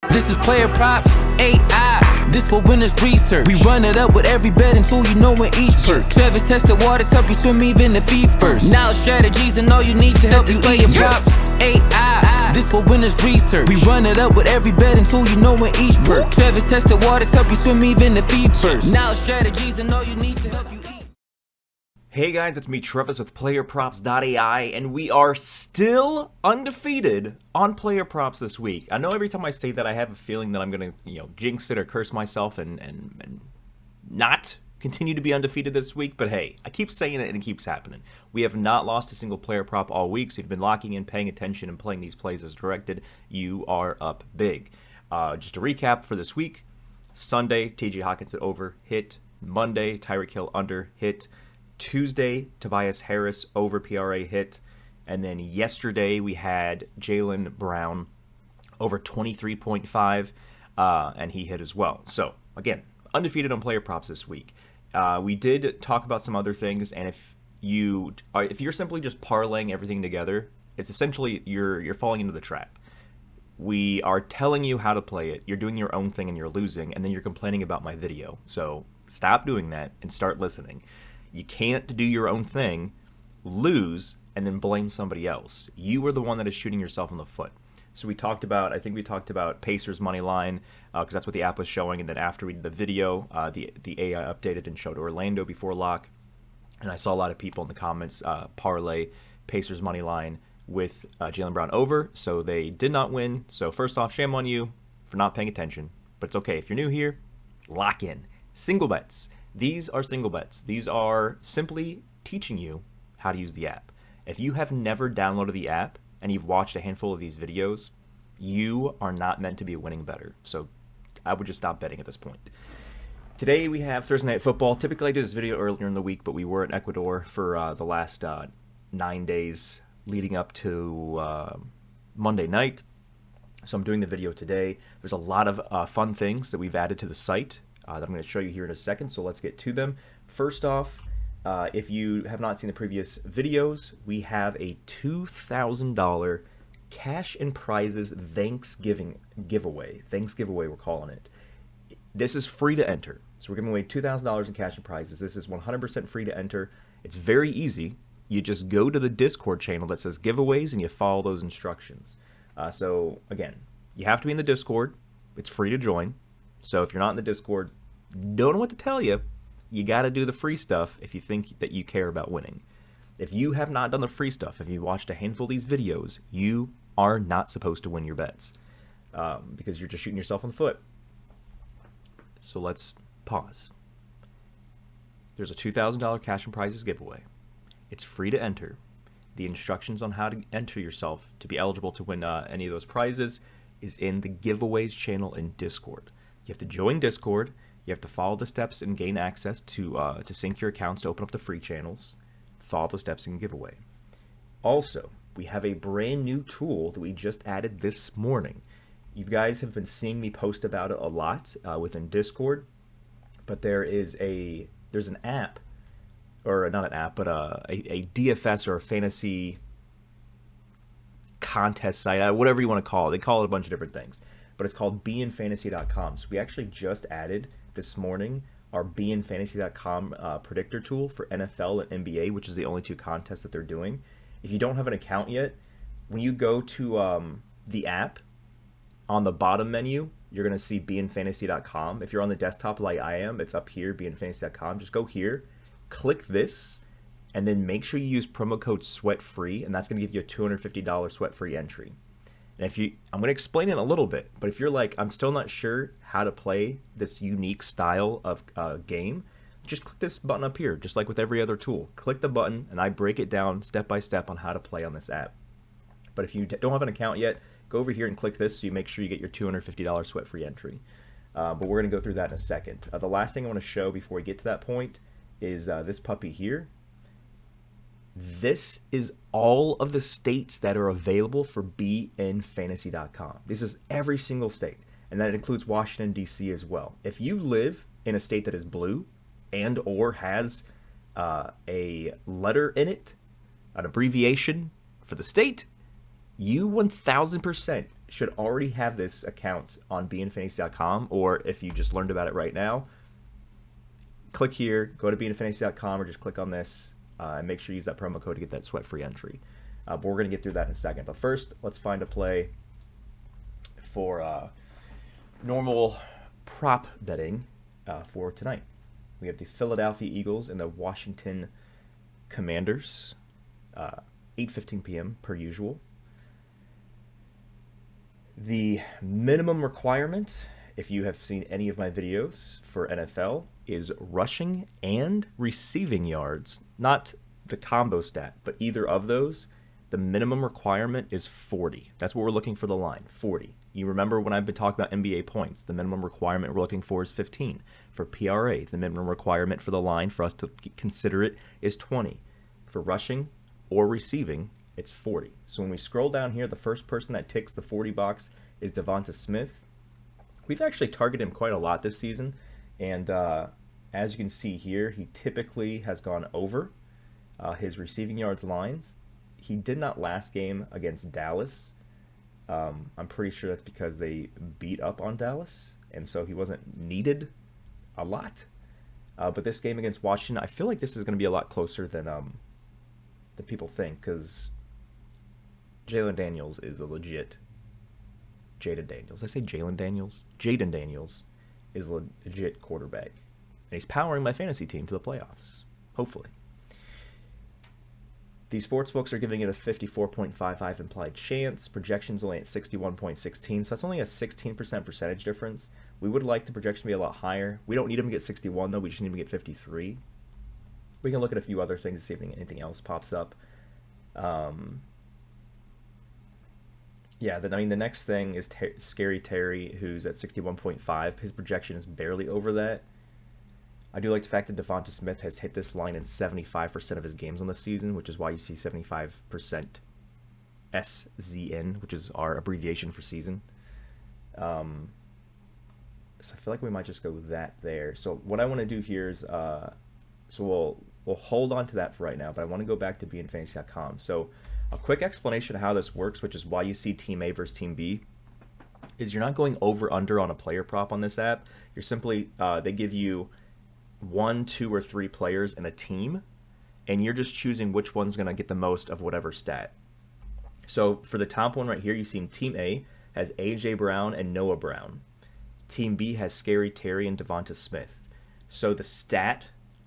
This is PlayerProps.ai. This for winners research. We run it up with every betting tool you know in each perk. Travis tested waters, help you swim even if feet first. Now strategies and all you need to help you PlayerProps.ai. This for winners research. We run it up with every betting tool you know in each perk. Travis tested waters, help you swim even if feet first. Now strategies and all you need to help you eat. Hey guys, it's me Travis with PlayerProps.ai, and we are still undefeated on Player Props this week. I know every time I say that I have a feeling that I'm going to, jinx it or curse myself and not continue to be undefeated this week, but hey, I keep saying it and it keeps happening. We have not lost a single player prop all week, so if you've been locking in, paying attention, and playing these plays as directed, you are up big. Just to recap for this week, Sunday, T.J. Hockenson over, hit. Monday, Tyreek Hill under, hit. Tuesday, Tobias Harris over PRA hit. And then yesterday we had Jaylen Brown over 23.5, and he hit as well. So, again, undefeated on player props this week. We did talk about some other things, and if you're simply just parlaying everything together, it's essentially you're falling into the trap. We are telling you how to play it, you're doing your own thing and you're losing, and then you're complaining about my video. So stop doing that and start listening. You can't do your own thing, lose, and then blame somebody else. You are the one that is shooting yourself in the foot. So I think we talked about Pacers money line, because that's what the app was showing, and then after we did the video, the AI updated and showed Orlando before lock, and I saw a lot of people in the comments parlay Pacers money line with Jaylen Brown over, so they did not win. So first off, shame on you for not paying attention, but it's okay. If you're new here, lock in. Single bets. These are single bets. These are simply teaching you how to use the app. If you have never downloaded the app and you've watched a handful of these videos, you are not meant to be a winning bettor. So I would just stop betting at this point. Today we have Thursday Night Football. Typically I do this video earlier in the week, but we were in Ecuador for the last 9 days leading up to Monday night. So I'm doing the video today. There's a lot of fun things that we've added to the site that I'm going to show you here in a second, so let's get to them. First off, if you have not seen the previous videos, we have a $2,000 cash and prizes Thanksgiving giveaway. We're calling it. This is free to enter. So we're giving away $2,000 in cash and prizes. This is 100% free to enter. It's very easy. You just go to the Discord channel that says giveaways and you follow those instructions. So again, you have to be in the Discord. It's free to join. So if you're not in the Discord, don't know what to tell you. You got to do the free stuff if you think that you care about winning. If you have not done the free stuff, if you've watched a handful of these videos, you are not supposed to win your bets because you're just shooting yourself in the foot. So let's pause. There's a $2,000 cash and prizes giveaway. It's free to enter. The instructions on how to enter yourself to be eligible to win any of those prizes is in the giveaways channel in Discord. You have to join Discord. You have to follow the steps and gain access to sync your accounts to open up the free channels. Follow the steps and giveaway. Also, we have a brand new tool that we just added this morning. You guys have been seeing me post about it a lot within Discord, but there's an app, or not an app, but a DFS or a fantasy contest site, whatever you want to call it. They call it a bunch of different things, but it's called beinfantasy.com. So we actually just added this morning our beinfantasy.com predictor tool for NFL and NBA, which is the only two contests that they're doing. If you don't have an account yet, when you go to the app, on the bottom menu, you're going to see beinfantasy.com. If you're on the desktop like I am, it's up here, beinfantasy.com. Just go here, click this, and then make sure you use promo code SWEATFREE, and that's going to give you a $250 sweat-free entry. And I'm going to explain it in a little bit, but if you're like, I'm still not sure how to play this unique style of game, just click this button up here, just like with every other tool. Click the button, and I break it down step by step on how to play on this app. But if you don't have an account yet, go over here and click this so you make sure you get your $250 sweat-free entry. But we're going to go through that in a second. The last thing I want to show before we get to that point is this puppy here. This is all of the states that are available for beinfantasy.com. This is every single state, and that includes Washington, D.C. as well. If you live in a state that is blue and or has a letter in it, an abbreviation for the state, you 1000% should already have this account on beinfantasy.com, or if you just learned about it right now, click here, go to beinfantasy.com, or just click on this and make sure you use that promo code to get that sweat-free entry. But we're going to get through that in a second. But first, let's find a play for normal prop betting for tonight. We have the Philadelphia Eagles and the Washington Commanders, 8:15 p.m. per usual. The minimum requirement, if you have seen any of my videos for NFL, is rushing and receiving yards, not the combo stat, but either of those. The minimum requirement is 40. That's what we're looking for the line, 40. You remember when I've been talking about NBA points, the minimum requirement we're looking for is 15. For PRA, the minimum requirement for the line for us to consider it is 20. For rushing or receiving, it's 40. So when we scroll down here, the first person that ticks the 40 box is Devonta Smith. We've actually targeted him quite a lot this season, and as you can see here, he typically has gone over his receiving yards lines. He did not last game against Dallas. I'm pretty sure that's because they beat up on Dallas, and so he wasn't needed a lot. But this game against Washington, I feel like this is going to be a lot closer than people think, because Jalen Daniels is a legit Jaden Daniels. I say Jalen Daniels? Jaden Daniels is a legit quarterback. And he's powering my fantasy team to the playoffs, hopefully. The sportsbooks are giving it a 54.55 implied chance. Projection's only at 61.16, so that's only a 16% percentage difference. We would like the projection to be a lot higher. We don't need him to get 61, though. We just need him to get 53. We can look at a few other things to see if anything else pops up. Yeah, the next thing is Scary Terry, who's at 61.5. His projection is barely over that. I do like the fact that Devonta Smith has hit this line in 75% of his games on the season, which is why you see 75% SZN, which is our abbreviation for season. So I feel like we might just go with that there. So what I want to do here is, so we'll hold on to that for right now, but I want to go back to beinfantasy.com. So a quick explanation of how this works, which is why you see Team A versus Team B, is you're not going over-under on a player prop on this app. You're simply, they give you 1, 2, or 3 players in a team, and you're just choosing which one's going to get the most of whatever stat. So for the top one right here, you see Team A has A.J. Brown and Noah Brown. Team B has Scary Terry and Devonta Smith. So the stat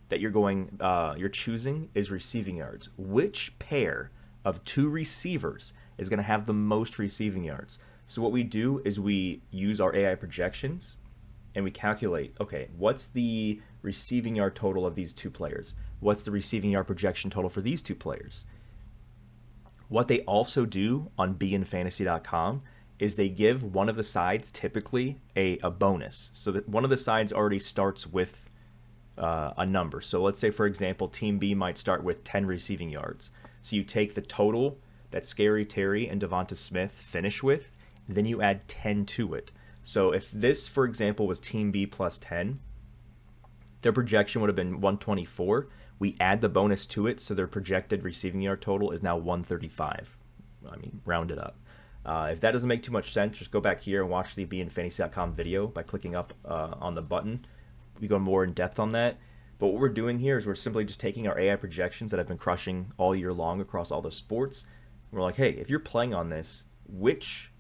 that you're choosing is receiving yards. Which pair of 2 receivers is going to have the most receiving yards? So what we do is we use our AI projections and we calculate, okay, what's the receiving yard total of these 2 players? What's the receiving yard projection total for these 2 players? What they also do on beinfantasy.com is they give one of the sides typically a bonus. So that one of the sides already starts with a number. So let's say, for example, Team B might start with 10 receiving yards. So you take the total that Scary Terry and Devonta Smith finish with, then you add 10 to it. So if this, for example, was Team B plus 10, their projection would have been 124. We add the bonus to it, so their projected receiving yard total is now 135. I mean, round it up. If that doesn't make too much sense, just go back here and watch the beinfantasy.com video by clicking up on the button. We go more in depth on that. But what we're doing here is we're simply just taking our AI projections that have been crushing all year long across all the sports. We're like, hey, if you're playing on this, which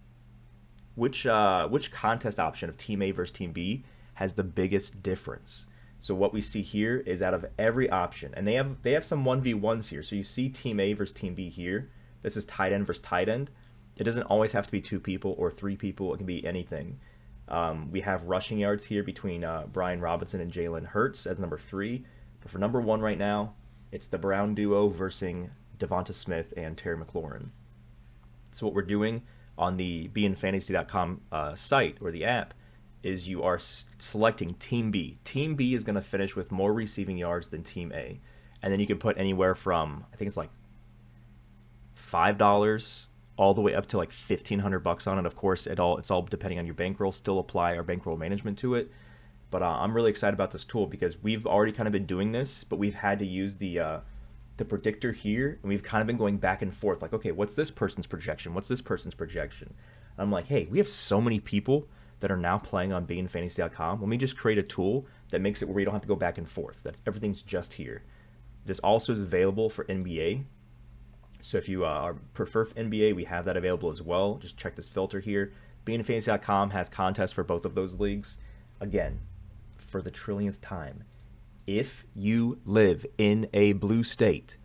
contest option of Team A versus Team B has the biggest difference? So what we see here is out of every option, and they have some 1v1s here. So you see Team A versus Team B here. This is tight end versus tight end. It doesn't always have to be 2 people or 3 people. It can be anything. We have rushing yards here between Brian Robinson and Jalen Hurts as number 3. But for number 1 right now, it's the Brown duo versus Devonta Smith and Terry McLaurin. So what we're doing on the beinfantasy.com site or the app is you are selecting Team B. Team B is going to finish with more receiving yards than Team A. And then you can put anywhere from, I think it's like $5 all the way up to like $1,500 on it. Of course, it's all depending on your bankroll. Still apply our bankroll management to it. But I'm really excited about this tool because we've already kind of been doing this, but we've had to use the predictor here, and we've kind of been going back and forth. Like, okay, what's this person's projection? What's this person's projection? I'm like, hey, we have so many people that are now playing on beanfantasy.com. Let me just create a tool that makes it where we don't have to go back and forth. Everything's just here. This also is available for NBA. So if you prefer NBA, we have that available as well. Just check this filter here. beanfantasy.com has contests for both of those leagues. Again, for the trillionth time, if you live in a blue state,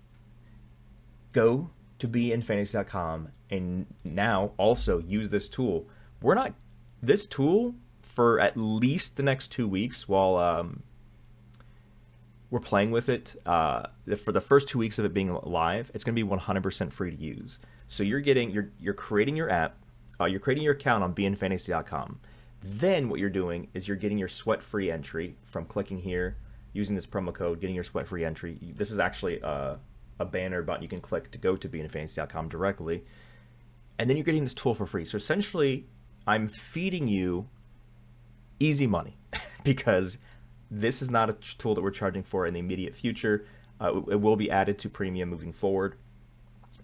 go to beanfantasy.com and now also use this tool. This tool for at least the next 2 weeks while we're playing with it. For the first 2 weeks of it being live, it's going to be 100% free to use. So you're creating your app, you're creating your account on beanfantasy.com. Then what you're doing is you're getting your sweat-free entry from clicking here, using this promo code, getting your sweat-free entry. This is actually a banner button you can click to go to beanfantasy.com directly. And then you're getting this tool for free. So essentially, I'm feeding you easy money because this is not a tool that we're charging for in the immediate future. It will be added to premium moving forward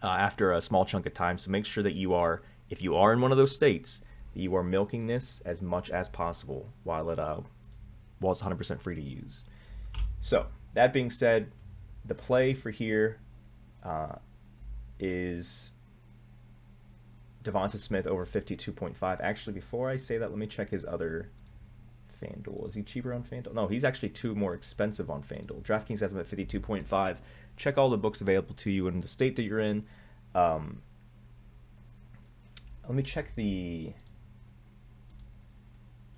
after a small chunk of time. So make sure that if you are in one of those states, that you are milking this as much as possible while it's 100% free to use. So that being said, the play for here is Devonta Smith over 52.5. Actually, before I say that, let me check his other FanDuel. Is he cheaper on FanDuel? No, he's actually 2 more expensive on FanDuel. DraftKings has him at 52.5. Check all the books available to you in the state that you're in. Let me check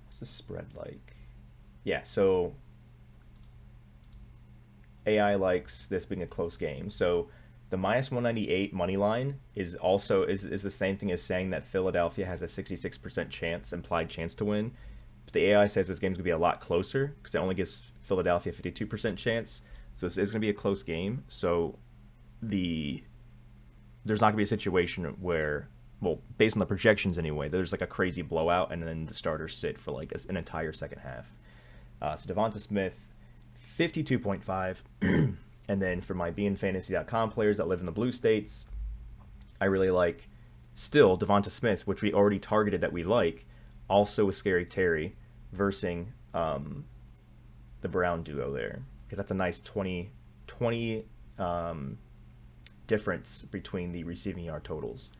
what's the spread like? Yeah, so AI likes this being a close game. So the minus 198 money line is the same thing as saying that Philadelphia has a 66% implied chance to win. But the AI says this game's going to be a lot closer because it only gives Philadelphia a 52% chance. So this is going to be a close game. So there's not going to be a situation where, well, based on the projections anyway, there's like a crazy blowout and then the starters sit for like an entire second half. So Devonta Smith, 52.5. And then for my beanfantasy.com players that live in the blue states, I really like still Devonta Smith, which we already targeted that we like, also with Scary Terry versus the Brown duo there. Because that's a nice 20 difference between the receiving yard totals.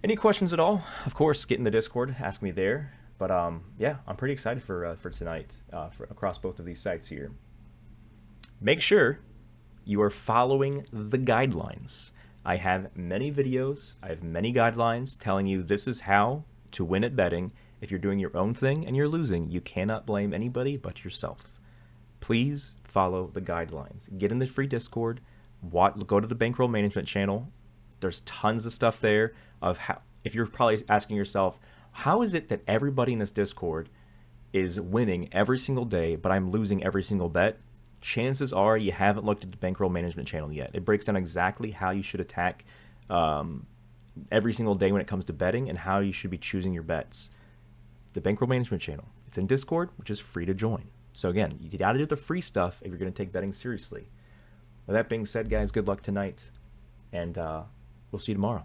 Any questions at all? Of course, get in the Discord, ask me there. But yeah, I'm pretty excited for tonight across both of these sites here. Make sure you are following the guidelines. I have many videos, I have many guidelines telling you this is how to win at betting. If you're doing your own thing and you're losing, you cannot blame anybody but yourself. Please follow the guidelines. Get in the free Discord, go to the Bankroll Management channel. There's tons of stuff there of how, if you're probably asking yourself, how is it that everybody in this Discord is winning every single day, but I'm losing every single bet? Chances are you haven't looked at the Bankroll Management channel yet. It breaks down exactly how you should attack every single day when it comes to betting and how you should be choosing your bets. The Bankroll Management channel. It's in Discord, which is free to join. So again, you got to do the free stuff if you're going to take betting seriously. With that being said, guys, good luck tonight, and we'll see you tomorrow.